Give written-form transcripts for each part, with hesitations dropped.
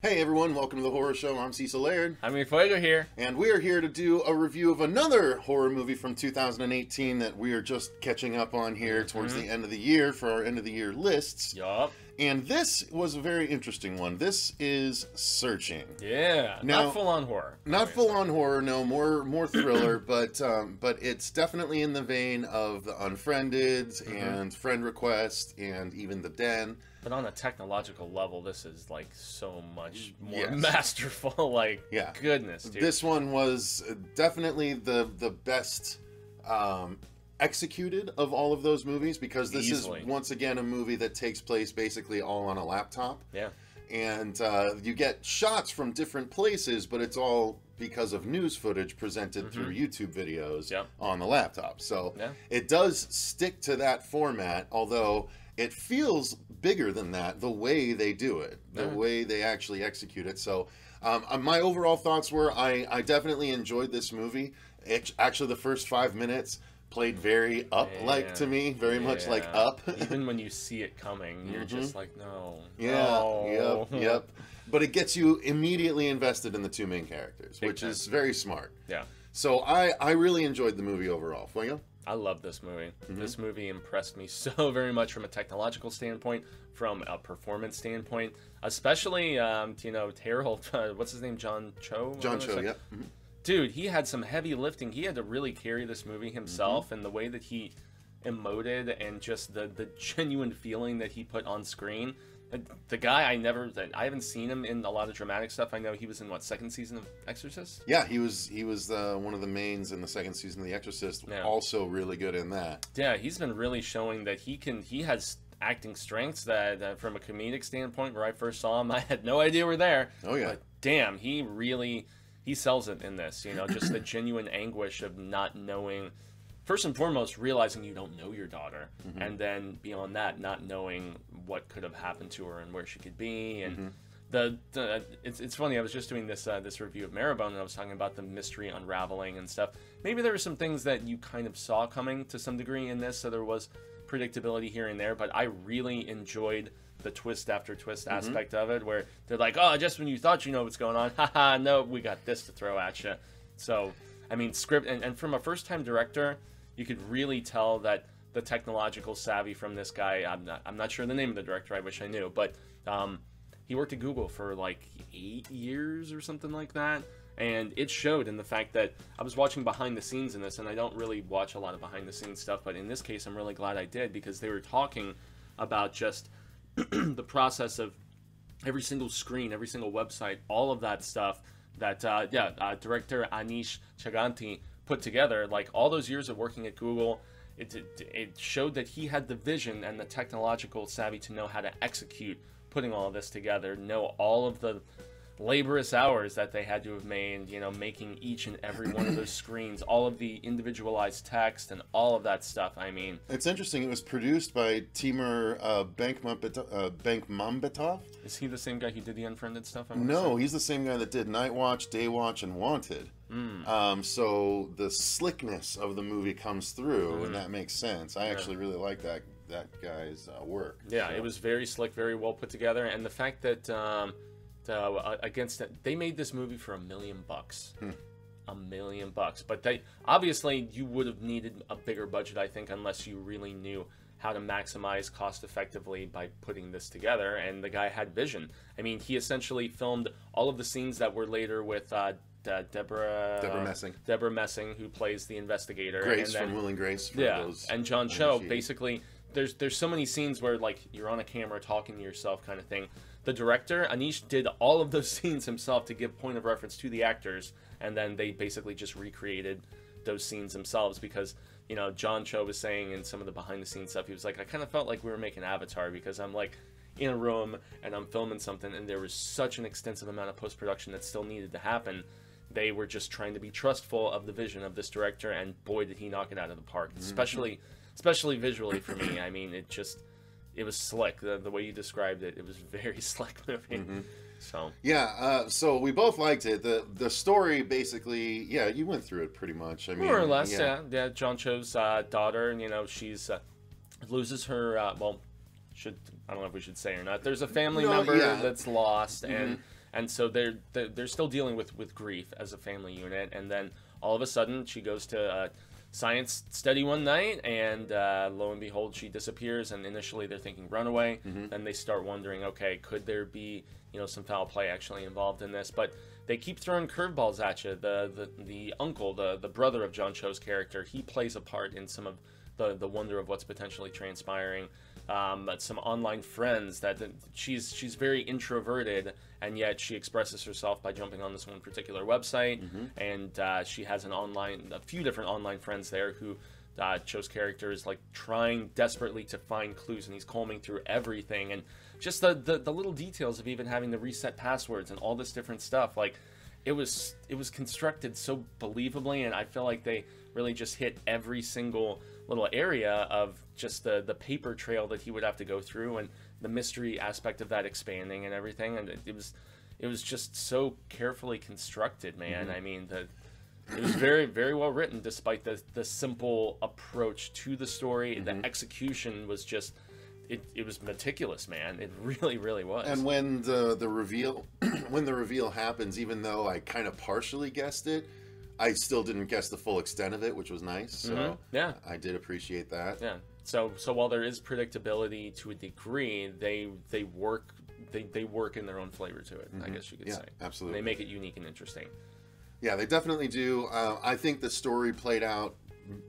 Hey everyone, welcome to the Horror Show. I'm Cecil Laird. Jaime Fuego here. And we are here to do a review of another horror movie from 2018 that we are just catching up on here towards the end of the year for our end of the year lists. Yup. And this was a very interesting one. This is Searching. Yeah, now, not full-on horror. Not full-on horror, no, more thriller, but it's definitely in the vein of The Unfriended and Friend Request and even The Den. But on a technological level, this is like so much more masterful. Like, goodness, dude. This one was definitely the best executed of all of those movies, because this is once again a movie that takes place basically all on a laptop. Yeah. And you get shots from different places, but it's all because of news footage presented through YouTube videos on the laptop. So it does stick to that format, although it feels bigger than that, the way they do it, the way they actually execute it. So my overall thoughts were, I definitely enjoyed this movie. Actually, the first 5 minutes played very Up-like to me, very much like Up. Even when you see it coming, you're just like, no. Yep. But it gets you immediately invested in the two main characters, which is very smart. Yeah. So I really enjoyed the movie overall. Fuego? I love this movie. This movie impressed me so very much from a technological standpoint, from a performance standpoint, especially, Terrell, what's his name, John Cho? John Cho, yeah. Dude, he had some heavy lifting. He had to really carry this movie himself, and the way that he emoted and just the genuine feeling that he put on screen. The guy, I haven't seen him in a lot of dramatic stuff. I know he was in second season of Exorcist? Yeah, he was one of the mains in the second season of The Exorcist. Yeah. Also really good in that. Yeah, he's been really showing that he has acting strengths that from a comedic standpoint, where I first saw him, I had no idea were there. Oh yeah. But damn, he sells it in this, just the genuine anguish of not knowing. First and foremost, realizing you don't know your daughter, and then beyond that, not knowing what could have happened to her and where she could be. And it's funny. I was just doing this review of Marrowbone, and I was talking about the mystery unraveling and stuff. Maybe there were some things that you kind of saw coming to some degree in this, so there was predictability here and there. But I really enjoyed the twist after twist aspect of it, where they're like, oh, just when you thought you know what's going on, haha, no, we got this to throw at you. So, I mean, script, and from a first-time director, you could really tell that the technological savvy from this guy, I'm not sure the name of the director, I wish I knew, but he worked at Google for like 8 years or something like that, and it showed in the fact that I was watching behind the scenes in this, and I don't really watch a lot of behind the scenes stuff, but in this case I'm really glad I did, because they were talking about just the process of every single screen, every single website, all of that stuff that director Anish Chaganty put together. Like, all those years of working at Google, it showed that he had the vision and the technological savvy to know how to execute putting all of this together, know all of the laborious hours that they had to have made, making each and every one of those screens, all of the individualized text and all of that stuff. I mean, it's interesting. It was produced by Timur Bankmambetov. Is he the same guy who did the Unfriended stuff? No, he's the same guy that did Night Watch, Day Watch, and Wanted. So the slickness of the movie comes through, and that makes sense. I actually really like that guy's work. Yeah, it was very slick, very well put together, and the fact that against it, they made this movie for $1 million. $1 million, but they obviously, you would have needed a bigger budget, I think, unless you really knew how to maximize cost effectively by putting this together. And the guy had vision. I mean, he essentially filmed all of the scenes that were later with Deborah Messing, who plays the investigator. Grace, and then, from Will and Grace. And John Cho. Basically, there's so many scenes where, like, you're on a camera talking to yourself, kind of thing. The director, Anish, did all of those scenes himself to give point of reference to the actors, and then they basically just recreated those scenes themselves, because, John Cho was saying in some of the behind-the-scenes stuff, he was like, I kind of felt like we were making Avatar, because I'm, like, in a room, and I'm filming something, and there was such an extensive amount of post-production that still needed to happen. They were just trying to be trustful of the vision of this director, and boy, did he knock it out of the park, especially visually for me. I mean, it was slick. The way you described it, it was very slick movie. So so we both liked it. The story, basically, you went through it pretty much. I mean, more or less, yeah. John Cho's daughter, she's loses her. I don't know if we should say or not. There's a family member that's lost, and and so they're still dealing with grief as a family unit. And then all of a sudden she goes to science study one night, and lo and behold, she disappears. And initially they're thinking runaway. Then they start wondering, okay, could there be some foul play actually involved in this? But they keep throwing curveballs at you. The uncle, the brother of John Cho's character, he plays a part in some of the wonder of what's potentially transpiring. Some online friends that she's very introverted, and yet she expresses herself by jumping on this one particular website. And she has a few different online friends there who Cho's character is like trying desperately to find clues, and he's combing through everything. And just the little details of even having to reset passwords and all this different stuff, like it was constructed so believably, and I feel like they really just hit every single little area of just the paper trail that he would have to go through, and the mystery aspect of that expanding and everything. And it was just so carefully constructed, man. I mean, it was very, very well written, despite the simple approach to the story. The execution was just it was meticulous, man. It really, really was. And when the reveal when the reveal happens, even though I kind of partially guessed it, I still didn't guess the full extent of it, which was nice. So yeah, I did appreciate that. Yeah. So while there is predictability to a degree, they work in their own flavor to it. I guess you could say. Absolutely. They make it unique and interesting. Yeah, they definitely do. I think the story played out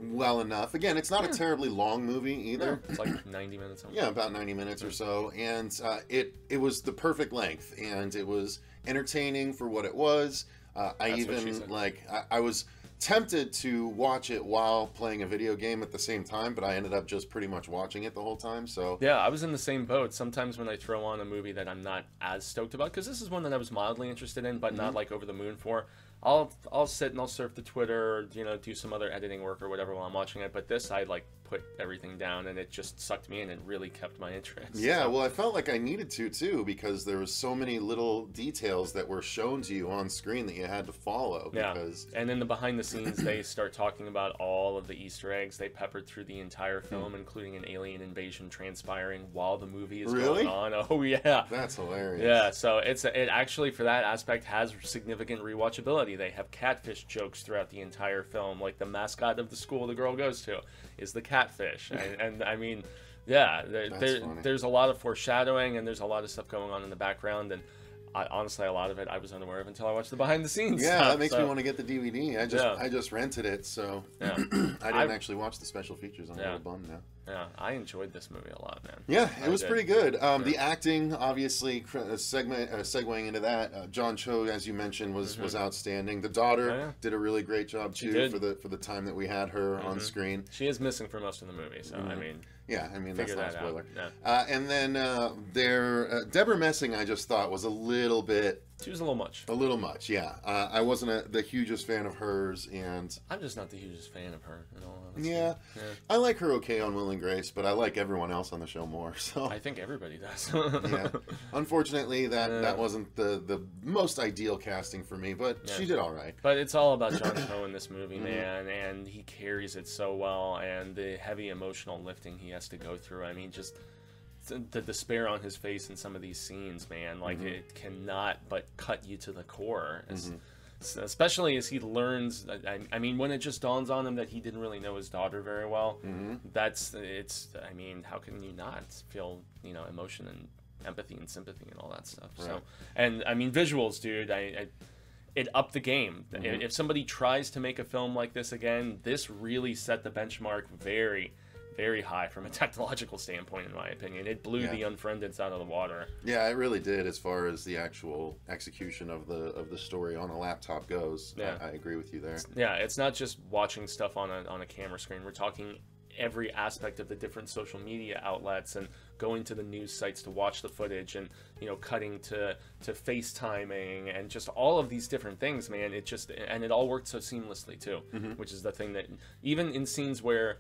well enough. Again, it's not a terribly long movie either. It's like 90 minutes. Yeah, about 90 minutes or so. And it was the perfect length, and it was entertaining for what it was. I was tempted to watch it while playing a video game at the same time, but I ended up just pretty much watching it the whole time. So yeah, I was in the same boat. Sometimes when I throw on a movie that I'm not as stoked about, because this is one that I was mildly interested in, but not like over the moon for, I'll sit and I'll surf the Twitter, or do some other editing work or whatever while I'm watching it. But this, I like put everything down, and it just sucked me in and really kept my interest. Yeah, well, I felt like I needed to too, because there was so many little details that were shown to you on screen that you had to follow. Because... Yeah, and in the behind the scenes, they start talking about all of the Easter eggs they peppered through the entire film, including an alien invasion transpiring while the movie is going on. Oh yeah, that's hilarious. Yeah, so it actually, for that aspect, has significant rewatchability. They have catfish jokes throughout the entire film, like the mascot of the school the girl goes to is the catfish, and I mean, yeah, there's a lot of foreshadowing, and there's a lot of stuff going on in the background, and honestly, a lot of it I was unaware of until I watched the behind the scenes. Yeah, stuff, that makes me want to get the DVD. I just rented it, so I didn't actually watch the special features. I'm a little bummed now. Yeah, I enjoyed this movie a lot, man. Yeah, it was pretty good. The acting, obviously, segueing into that, John Cho, as you mentioned, was outstanding. The daughter did a really great job too for the time that we had her on screen. She is missing for most of the movie, so I mean. Yeah, I mean, that's not a spoiler. Yeah. And then Deborah Messing, I just thought was a little bit... She was a little much. A little much, yeah. I wasn't the hugest fan of hers, and... I'm just not the hugest fan of her, in all honesty. Yeah. I like her okay on Will and Grace, but I like everyone else on the show more, so... I think everybody does. Yeah. Unfortunately, that wasn't the most ideal casting for me, but she did all right. But it's all about John Cho in this movie, man, and he carries it so well, and the heavy emotional lifting he has to go through. I mean, just the despair on his face in some of these scenes, man, like it cannot but cut you to the core, especially as he learns. I mean, when it just dawns on him that he didn't really know his daughter very well, I mean, how can you not feel emotion and empathy and sympathy and all that stuff? Right. So, and I mean, visuals, dude, it upped the game. If somebody tries to make a film like this again, this really set the benchmark very, very high from a technological standpoint, in my opinion. It blew the Unfriendeds out of the water. Yeah, it really did, as far as the actual execution of the story on a laptop goes. Yeah. I agree with you there. It's not just watching stuff on a camera screen. We're talking every aspect of the different social media outlets, and going to the news sites to watch the footage, and cutting to FaceTiming, and just all of these different things, man. It all worked so seamlessly too, which is the thing that even in scenes where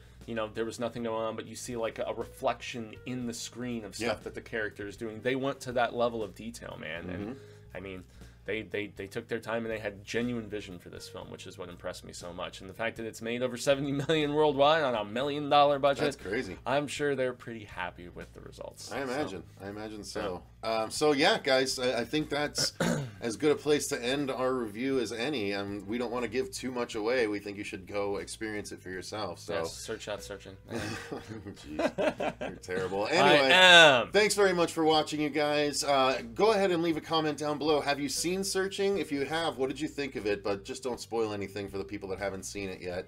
there was nothing going on, but you see like a reflection in the screen of stuff that the character is doing, they went to that level of detail, man. And I mean, they took their time, and they had genuine vision for this film, which is what impressed me so much. And the fact that it's made over $70 million worldwide on $1 million budget, that's crazy. I'm sure they're pretty happy with the results. I imagine so. So yeah, guys, I think that's as good a place to end our review as any. We don't want to give too much away. We think you should go experience it for yourself. So yes, search out searching. Jeez, you're terrible. Anyway, thanks very much for watching, you guys. Go ahead and leave a comment down below. Have you seen Searching? If you have, what did you think of it? But just don't spoil anything for the people that haven't seen it yet.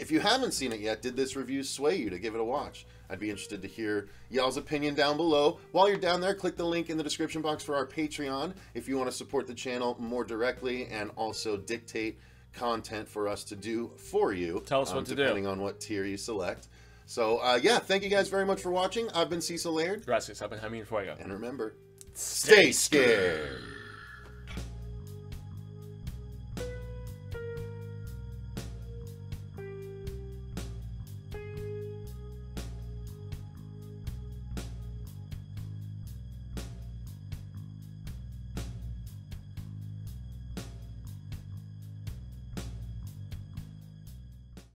If you haven't seen it yet, did this review sway you to give it a watch? I'd be interested to hear y'all's opinion down below. While you're down there, click the link in the description box for our Patreon if you want to support the channel more directly and also dictate content for us to do for you. Tell us what to do. Depending on what tier you select. So, yeah, thank you guys very much for watching. I've been Cecil Laird. Gracias. I've been Jaime Fuego. And remember, stay scared.